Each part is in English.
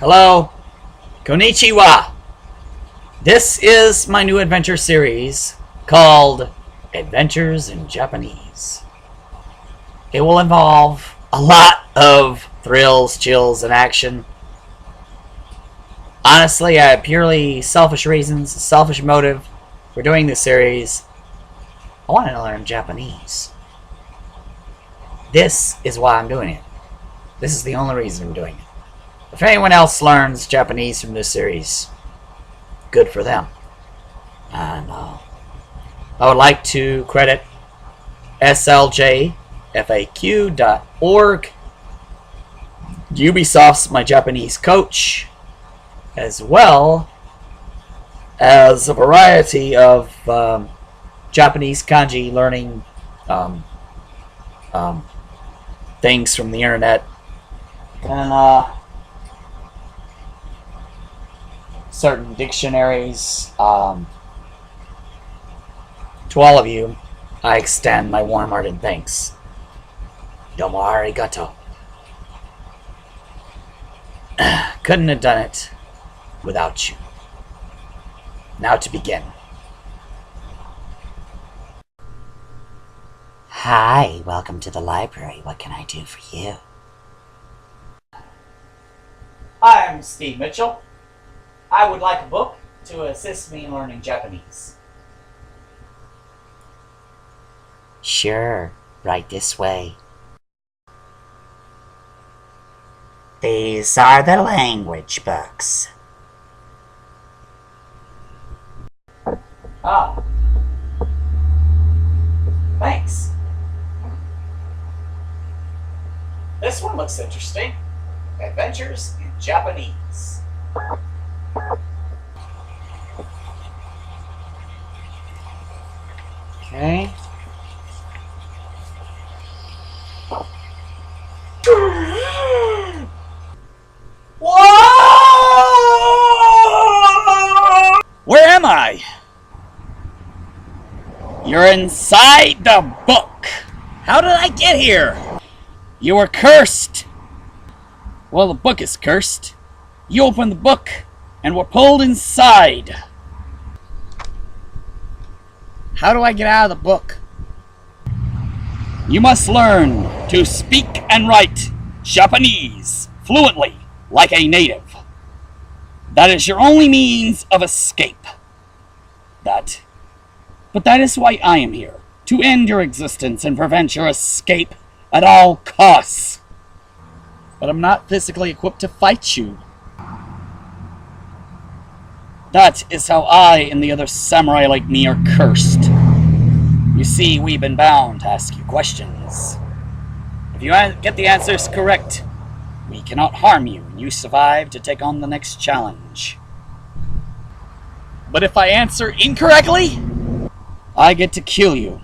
Hello, konnichiwa. This is my new adventure series called Adventures in Japanese. It will involve a lot of thrills, chills, and action. Honestly, I have purely selfish reasons, selfish motive for doing this series. I want to learn Japanese. This is why I'm doing it. This is the only reason I'm doing it. If anyone else learns Japanese from this series, good for them. And I would like to credit SLJFAQ.org, Ubisoft's My Japanese Coach, as well as a variety of Japanese kanji learning things from the internet. And certain dictionaries. To all of you, I extend my warm-hearted thanks. Domo arigato. Couldn't have done it without you. Now to begin. Hi, welcome to the library. What can I do for you? Hi, I'm Steve Mitchell. I would like a book to assist me in learning Japanese. Sure, right this way. These are the language books. Ah. Thanks. This one looks interesting. Adventures in Japanese. Okay. Whoa! Where am I? You're inside the book. How did I get here? You were cursed. Well, the book is cursed. You opened the book and were pulled inside. How do I get out of the book? You must learn to speak and write Japanese fluently, like a native. That is your only means of escape. But that is why I am here, to end your existence and prevent your escape at all costs. But I'm not physically equipped to fight you. That is how I and the other samurai like me are cursed. You see, we've been bound to ask you questions. If you get the answers correct, we cannot harm you, and you survive to take on the next challenge. But if I answer incorrectly, I get to kill you.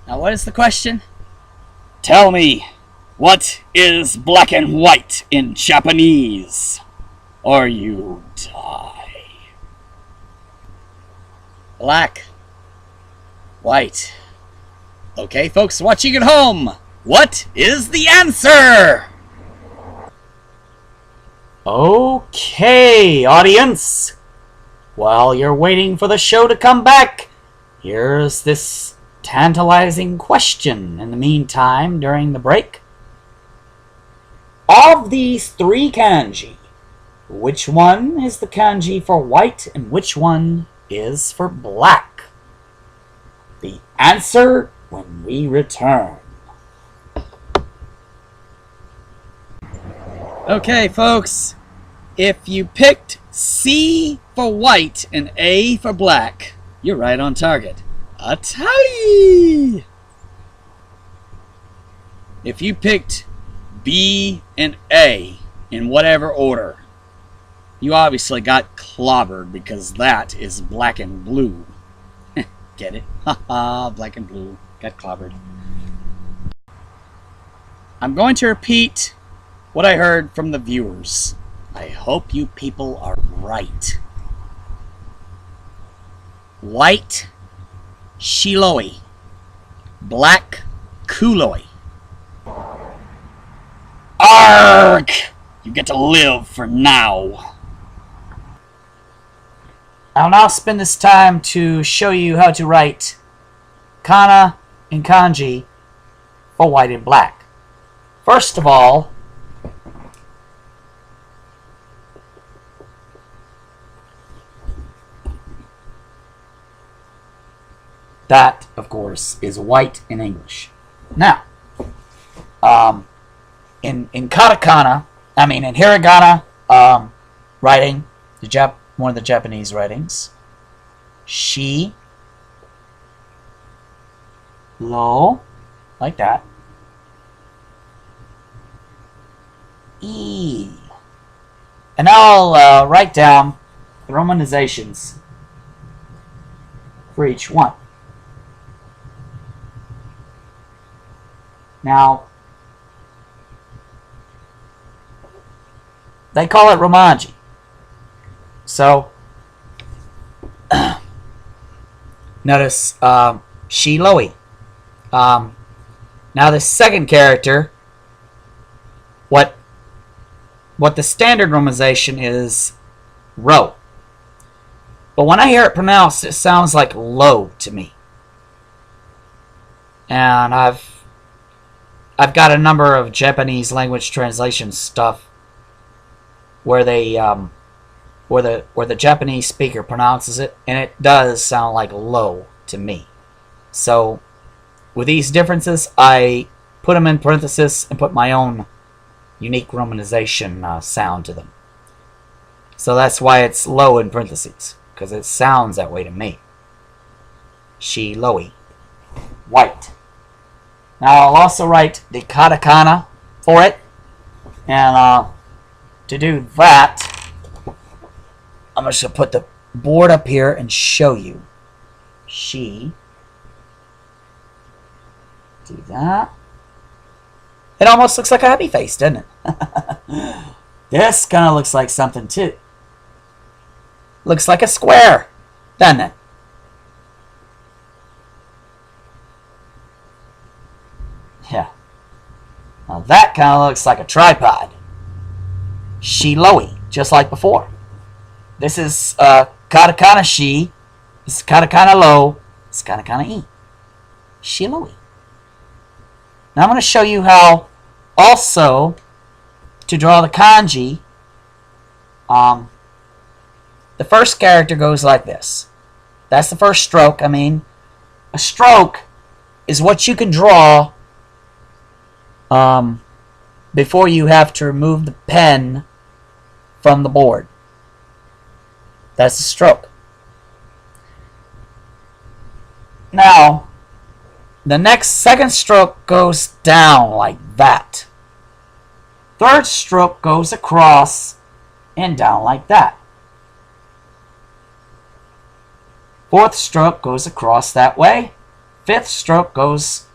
Now, what is the question? Tell me, what is black and white in Japanese? Or you die. Black. White. Okay, folks watching at home, what is the answer? Okay, audience. While you're waiting for the show to come back, here's this tantalizing question in the meantime during the break. Of these three kanji, which one is the kanji for white and which one is for black? The answer when we return. Okay, folks, if you picked C for white and A for black, you're right on target. A tie! If you picked B and A in whatever order, you obviously got clobbered because that is black and blue. Get it? Haha, black and blue. Got clobbered. I'm going to repeat what I heard from the viewers. I hope you people are right. White, shiroi. Black, kuroi. Arg! You get to live for now. I'll now spend this time to show you how to write kana and kanji for white and black. First of all, that, of course, is white in English. Now, in katakana, in hiragana writing, one of the Japanese writings, shi, lo, like that, e. And now I'll write down the romanizations for each one. Now, they call it Romaji. So, notice Shiloi. Now the second character, what the standard romanization is Ro. But when I hear it pronounced, it sounds like Lo to me. And I've got a number of Japanese language translation stuff where they where the Japanese speaker pronounces it, and it does sound like lo to me. So with these differences, I put them in parentheses and put my own unique romanization sound to them. So that's why it's lo in parentheses, because it sounds that way to me. Shi loi, white. Now I'll also write the katakana for it, and to do that, I'm just going to put the board up here and show you. She. Do that. It almost looks like a happy face, doesn't it? This kind of looks like something too. Looks like a square, doesn't it? Yeah. Now that kind of looks like a tripod. Shiloi, just like before. This is katakana shi. This is katakana lo. This is katakana e. Shiloi. Now I'm going to show you how also to draw the kanji. The first character goes like this. That's the first stroke. A stroke is what you can draw before you have to remove the pen from the board. That's the stroke. Now, the second stroke goes down like that. Third stroke goes across and down like that. Fourth stroke goes across that way. Fifth stroke goes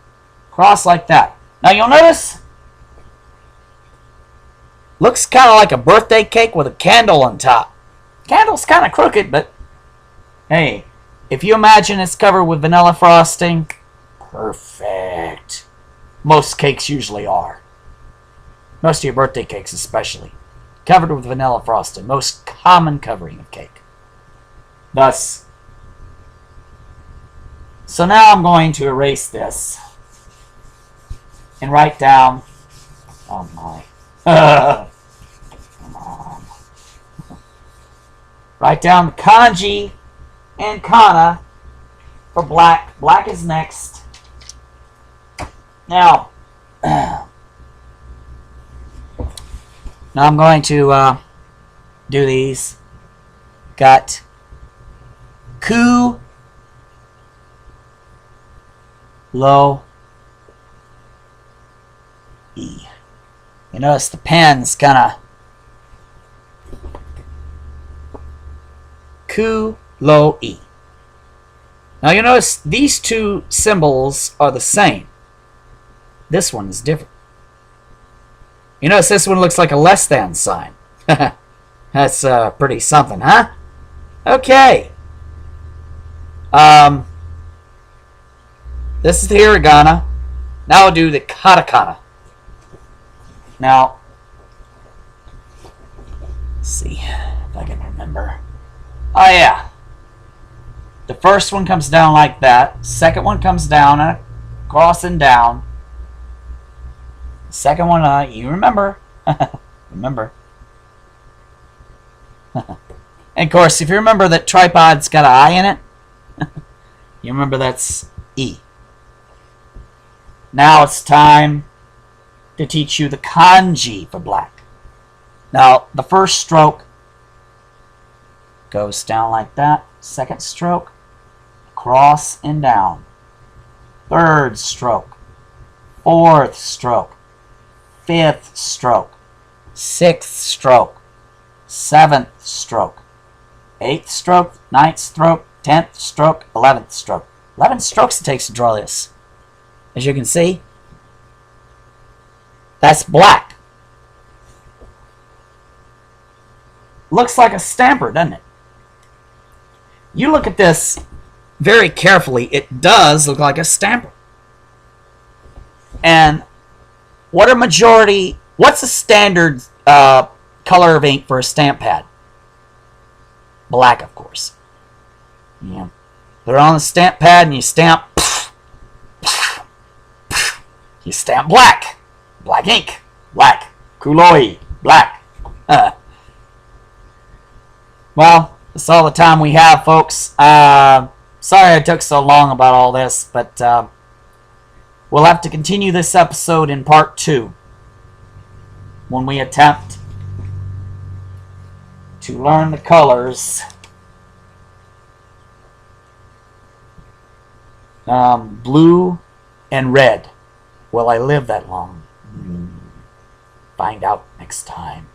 across like that. Now you'll notice, looks kind of like a birthday cake with a candle on top. Candle's kind of crooked, but hey, if you imagine it's covered with vanilla frosting, perfect. Most cakes usually are. Most of your birthday cakes especially. Covered with vanilla frosting. Most common covering of cake. Thus, so now I'm going to erase this and write down, oh my, come on. Write down the kanji and kana for black. Black is next. Now I'm going to do these. Got ku, lo, e. You notice the pen's kind of ku, lo, e. Now you notice these two symbols are the same. This one is different. You notice this one looks like a less than sign. That's pretty something, huh? Okay. This is the hiragana. Now I'll do the katakana. Now, Let's see if I can remember. Oh yeah. The first one comes down like that. Second one comes down and across and down. The second one, you remember. Remember. And of course, if you remember that tripod's got an I in it, you remember that's E. Now it's time to teach you the kanji for black. Now, the first stroke goes down like that. Second stroke, across and down. Third stroke, fourth stroke, fifth stroke, sixth stroke, seventh stroke, eighth stroke, ninth stroke, 10th stroke, 11th stroke. 11 strokes it takes to draw this. As you can see, that's black. Looks like a stamper, doesn't it? You look at this very carefully, it does look like a stamper. And what's a standard color of ink for a stamp pad? Black, of course. Yeah. Put it on the stamp pad and you stamp. You stamp black. Black ink. Black. Kuloi. Black. Well, that's all the time we have, folks. Sorry I took so long about all this, but we'll have to continue this episode in part 2 when we attempt to learn the colors blue and red. Will I live that long? Find out next time.